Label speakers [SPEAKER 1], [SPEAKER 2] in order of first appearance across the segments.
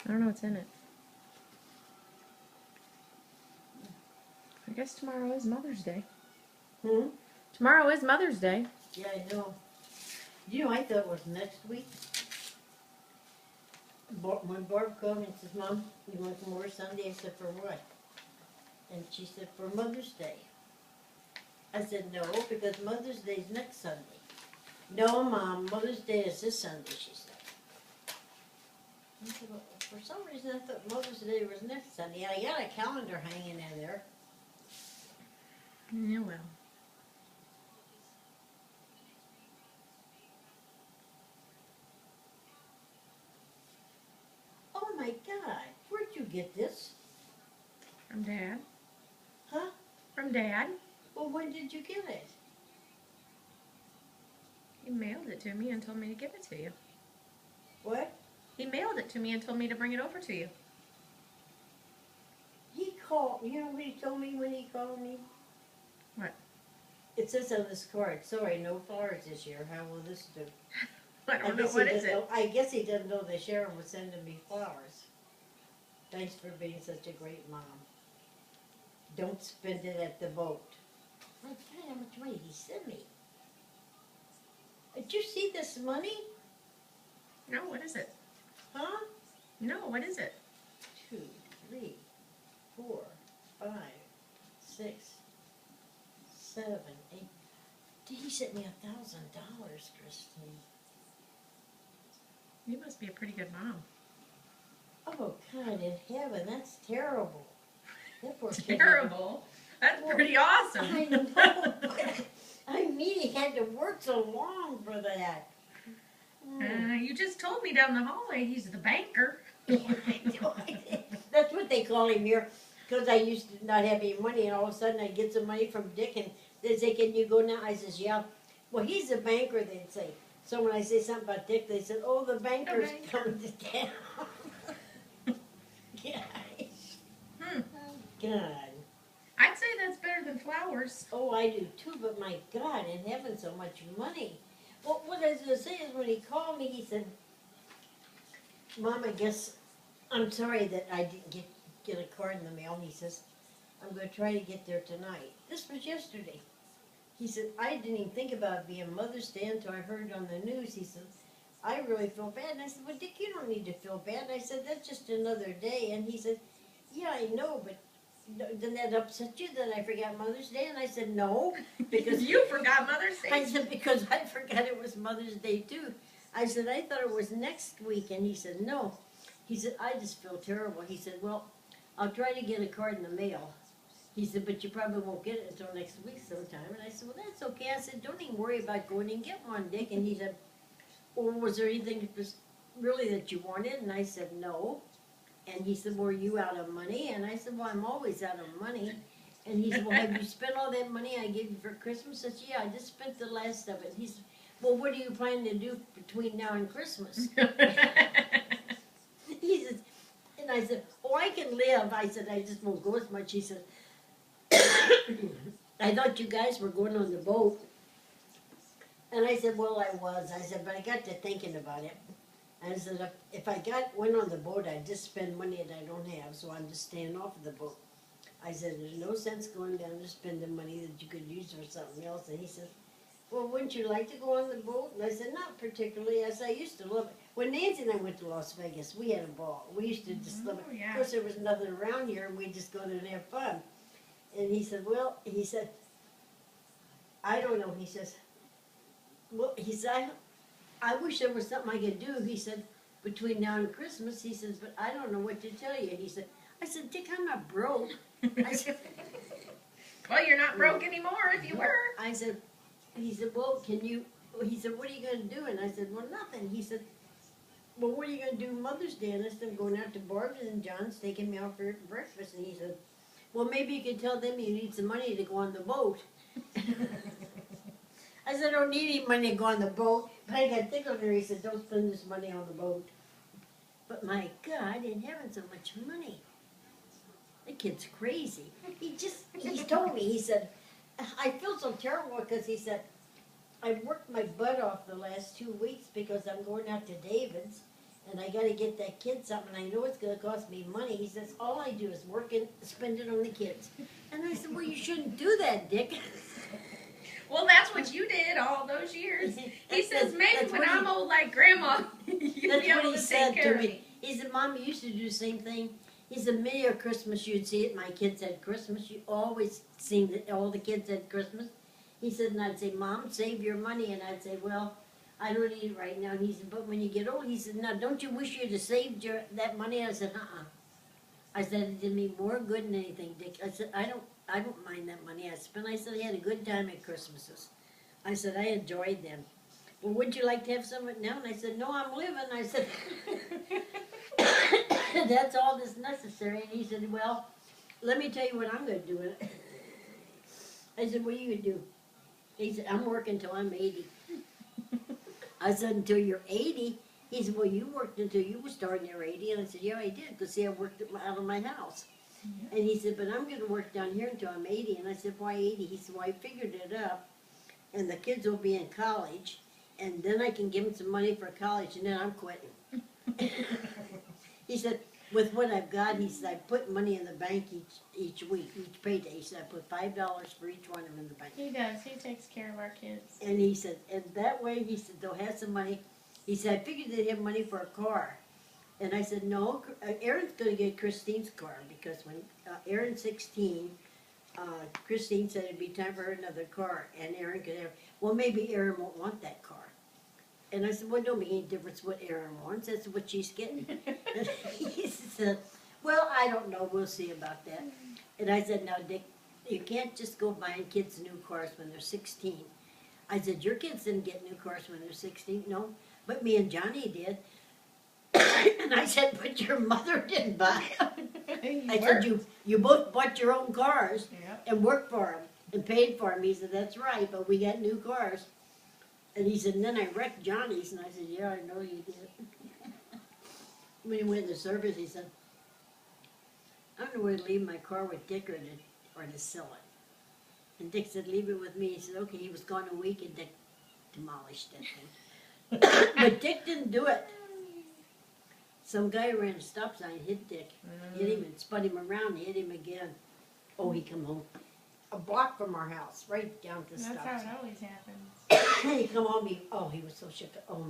[SPEAKER 1] I don't know what's in it. I guess tomorrow is Mother's Day.
[SPEAKER 2] Hmm?
[SPEAKER 1] Tomorrow is Mother's Day.
[SPEAKER 2] Yeah, I know. You know, I thought it was next week. When Barb called me and says, Mom, you want to come over Sunday? I said, for what? And she said, for Mother's Day. I said, no, because Mother's Day is next Sunday. No, Mom, Mother's Day is this Sunday, she said. I said, well, for some reason I thought Mother's Day was next Sunday. I got a calendar hanging in there.
[SPEAKER 1] Yeah, well.
[SPEAKER 2] Oh my God, where'd you get this?
[SPEAKER 1] From Dad.
[SPEAKER 2] Huh?
[SPEAKER 1] From Dad.
[SPEAKER 2] Well, when did you get it?
[SPEAKER 1] He mailed it to me and told me to give it to you.
[SPEAKER 2] What?
[SPEAKER 1] He mailed it to me and told me to bring it over to you.
[SPEAKER 2] He called, you know what he told me when he called me?
[SPEAKER 1] What?
[SPEAKER 2] It says on this card, sorry, no flowers this year. How will this do?
[SPEAKER 1] I don't know.
[SPEAKER 2] guess
[SPEAKER 1] What
[SPEAKER 2] he
[SPEAKER 1] is
[SPEAKER 2] doesn't
[SPEAKER 1] it?
[SPEAKER 2] know- I guess he doesn't know that Sharon was sending me flowers. Thanks for being such a great mom. Don't spend it at the boat. My God, how much money he sent me. Did you see this money?
[SPEAKER 1] No, what is it?
[SPEAKER 2] Huh?
[SPEAKER 1] No, what is it?
[SPEAKER 2] 2, 3, 4, 5, 6, 7, 8. He sent me $1,000, Christine.
[SPEAKER 1] You must be a pretty good mom.
[SPEAKER 2] Oh God in heaven, that's terrible. That poor kid.
[SPEAKER 1] Terrible. That's pretty awesome.
[SPEAKER 2] I know, but I mean he had to work so long for that.
[SPEAKER 1] You just told me down the hallway he's the banker.
[SPEAKER 2] That's what they call him here, because I used to not have any money, and all of a sudden I get some money from Dick, and they say, "Can you go now?" I says, "Yeah." Well, he's a banker, they'd say. So when I say something about Dick, they said, "Oh, the banker's coming to town." Guys. God.
[SPEAKER 1] I'd say that's better than flowers.
[SPEAKER 2] Oh, I do too, but my God, in heaven, so much money. Well, what I was going to say is when he called me, he said, Mom, I guess I'm sorry that I didn't get a card in the mail. He says, I'm going to try to get there tonight. This was yesterday. He said, I didn't even think about it being Mother's Day until I heard it on the news. He said, I really feel bad. And I said, well, Dick, you don't need to feel bad. I said, that's just another day. And he said, yeah, I know, but didn't that upset you that I forgot Mother's Day? And I said, no, because
[SPEAKER 1] You forgot Mother's
[SPEAKER 2] I
[SPEAKER 1] Day.
[SPEAKER 2] said, because I forgot it was Mother's Day too. I said, I thought it was next week. And he said, no. He said, I just feel terrible. He said, well, I'll try to get a card in the mail. He said, but you probably won't get it until next week sometime. And I said, well, that's okay. I said, don't even worry about going and get one, Dick. And he said, well, was there anything that was really that you wanted? And I said, no. And he said, were you out of money? And I said, well, I'm always out of money. And he said, well, have you spent all that money I gave you for Christmas? I said, yeah, I just spent the last of it. He said, well, what are you planning to do between now and Christmas? He said, and I said, oh, I can live. I said, I just won't go as much. He said, I thought you guys were going on the boat. And I said, well, I was. I said, but I got to thinking about it. And I said, if I went on the boat, I'd just spend money that I don't have, so I'm just staying off of the boat. I said, there's no sense going down to spending money that you could use for something else. And he said, well, wouldn't you like to go on the boat? And I said, not particularly. I said, I used to love it. When Nancy and I went to Las Vegas, we had a ball. We used to just love it.
[SPEAKER 1] yeah.
[SPEAKER 2] Of course, there was nothing around here, and we'd just go there and have fun. And he said, well, he said, I don't know. He says, well, he said, I wish there was something I could do. He said, between now and Christmas, he says, but I don't know what to tell you. He said, I said, Dick, I'm not broke. I said,
[SPEAKER 1] well, you're not broke anymore if you were.
[SPEAKER 2] I said, he said, well, he said, what are you going to do? And I said, well, nothing. He said, well, what are you going to do Mother's Day? And I said, I'm going out to Barb's and John's taking me out for breakfast. And he said, well, maybe you can tell them you need some money to go on the boat. I said, I don't need any money to go on the boat. But I got tickled there. He said, don't spend this money on the boat. But my God, in heaven, so much money. The kid's crazy. He told me, he said, I feel so terrible because he said, I worked my butt off the last 2 weeks because I'm going out to David's. and I gotta get that kid something. I know it's gonna cost me money. He says, all I do is work and spend it on the kids. And I said, well, you shouldn't do that, Dick.
[SPEAKER 1] Well, that's what you did all those years. He says, maybe
[SPEAKER 2] That's
[SPEAKER 1] when
[SPEAKER 2] what
[SPEAKER 1] I'm old like Grandma, you'll
[SPEAKER 2] That's
[SPEAKER 1] be able
[SPEAKER 2] what he
[SPEAKER 1] to
[SPEAKER 2] said
[SPEAKER 1] take care
[SPEAKER 2] to
[SPEAKER 1] of
[SPEAKER 2] me.
[SPEAKER 1] me.
[SPEAKER 2] He said, Mom, you used to do the same thing. He said, many a Christmas you'd see it. My kids had Christmas. You always seen that all the kids had Christmas. He said, and I'd say, Mom, save your money. And I'd say, well, I don't need it right now. And he said, but when you get old, he said, now, don't you wish you'd have saved that money? I said, uh-uh. I said, it did me more good than anything, Dick. I said, I don't mind that money I spent. I said, I had a good time at Christmases. I said, I enjoyed them. Well, would you like to have some now? And I said, no, I'm living. I said, that's all that's necessary. And he said, well, let me tell you what I'm going to do with it. I said, what are you going to do? He said, I'm working till I'm 80. I said, until you're 80? He said, well, you worked until you were starting your 80. And I said, yeah, I did, because see, I worked out of my house. And he said, but I'm going to work down here until I'm 80. And I said, why 80? He said, well, I figured it up, and the kids will be in college, and then I can give them some money for college, and then I'm quitting. He said, with what I've got, he said, I put money in the bank each week, each payday. He said, I put $5 for each one of them in the bank.
[SPEAKER 3] He does. He takes care of our kids.
[SPEAKER 2] And he said, and that way, he said, they'll have some money. He said, I figured they'd have money for a car. And I said, no, Aaron's going to get Christine's car, because when Aaron's 16, Christine said it'd be time for her another car, and Aaron could have, well, maybe Aaron won't want that car. And I said, well, it don't make any difference what Aaron wants, that's what she's getting. And he said, well, I don't know, we'll see about that. And I said, now, Dick, you can't just go buying kids new cars when they're 16. I said, your kids didn't get new cars when they're 16, no, but me and Johnny did. And I said, but your mother didn't buy them. I said, you both bought your own cars
[SPEAKER 3] Yep.
[SPEAKER 2] and worked for them and paid for them. He said, that's right, but we got new cars. And he said, and then I wrecked Johnny's. And I said, yeah, I know you did. When he went in the service, he said, I don't know where to leave my car with Dick or to sell it. And Dick said, leave it with me. He said, okay. He was gone a week, and Dick demolished that thing. But Dick didn't do it. Some guy ran a stop sign, hit Dick, hit him and spun him around, hit him again. Oh, he come home a block from our house, right down to the
[SPEAKER 3] That's
[SPEAKER 2] stop
[SPEAKER 3] how
[SPEAKER 2] sign.
[SPEAKER 3] it always happens.
[SPEAKER 2] He come home, he was so shook. Oh,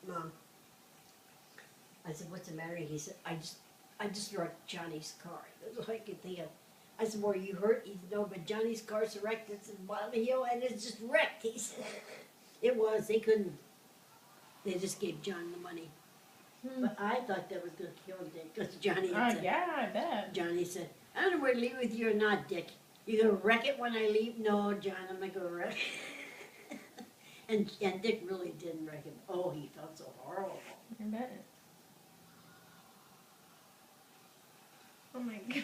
[SPEAKER 2] Mom. I said, what's the matter? He said, I just wrecked Johnny's car. That's all I could think of. I said, were you hurt? He said, no, but Johnny's car's wrecked. It's in Bottom Hill, and it's just wrecked. He said, it was. They just gave John the money. But I thought that was going to kill Dick, because Johnny had said,
[SPEAKER 3] Yeah, I bet.
[SPEAKER 2] Johnny said, I don't know where to leave with you or not, Dick. You going to wreck it when I leave? No, John, I'm not going to wreck it. and Dick really didn't wreck it. Oh, he felt so horrible.
[SPEAKER 3] I bet it. Oh my God.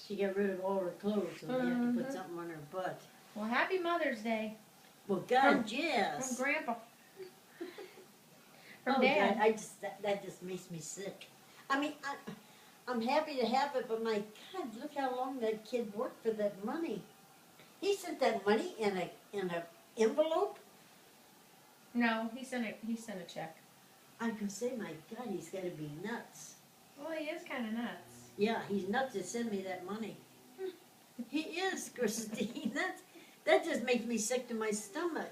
[SPEAKER 2] She got rid of all her clothes, so they had to put something on her butt.
[SPEAKER 3] Well, happy Mother's Day
[SPEAKER 2] Well, God,
[SPEAKER 3] from
[SPEAKER 2] yes.
[SPEAKER 3] Grandpa. From
[SPEAKER 2] Oh,
[SPEAKER 3] Dad.
[SPEAKER 2] God, that just makes me sick. I mean, I'm happy to have it, but my God, look how long that kid worked for that money. He sent that money in a envelope.
[SPEAKER 3] No, he sent a check.
[SPEAKER 2] I could say, my God, he's got to be nuts.
[SPEAKER 3] Well, he is kind of nuts.
[SPEAKER 2] Yeah, he's nuts to send me that money. He is, Christine. That just makes me sick to my stomach.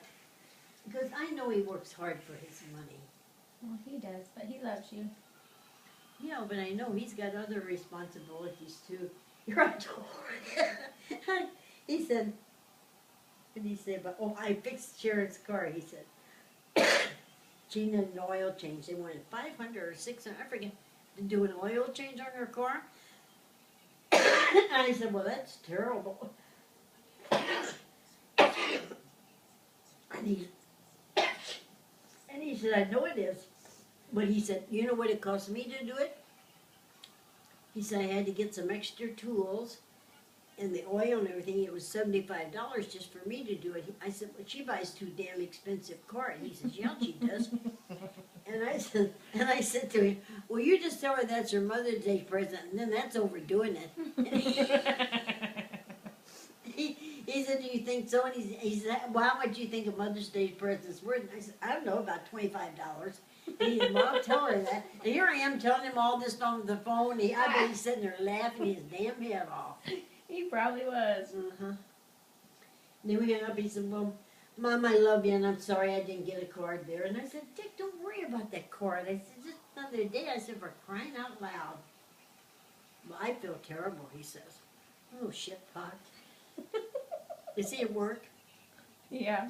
[SPEAKER 2] Because I know he works hard for his money.
[SPEAKER 3] Well, he does, but he loves you.
[SPEAKER 2] Yeah, but I know he's got other responsibilities too. You're right. He said, what did he say about, oh, I fixed Sharon's car, he said. She needed an oil change. They wanted 500 or 600, I forget, to do an oil change on her car. And I said, well, that's terrible. And he said, I know it is. But he said, you know what it cost me to do it? He said, I had to get some extra tools and the oil and everything. It was $75 just for me to do it. I said, well, she buys too damn expensive car. And he says, yeah, she does. And I said to him, well, you just tell her that's her Mother's Day present, and then that's overdoing it. He said, do you think so? And he said, well, how much do you think a Mother's Day present's worth? And I said, I don't know, about $25. I'll tell her that. And here I am telling him all this on the phone. I bet he's sitting there laughing his damn head off.
[SPEAKER 3] He probably was.
[SPEAKER 2] Uh-huh. Then we hung up. He said, well, Mom, I love you, and I'm sorry I didn't get a card there. And I said, Dick, don't worry about that card. I said, just another day. I said, for crying out loud. Well, I feel terrible, he says. Oh, shit pot. Is he at work?
[SPEAKER 3] Yeah.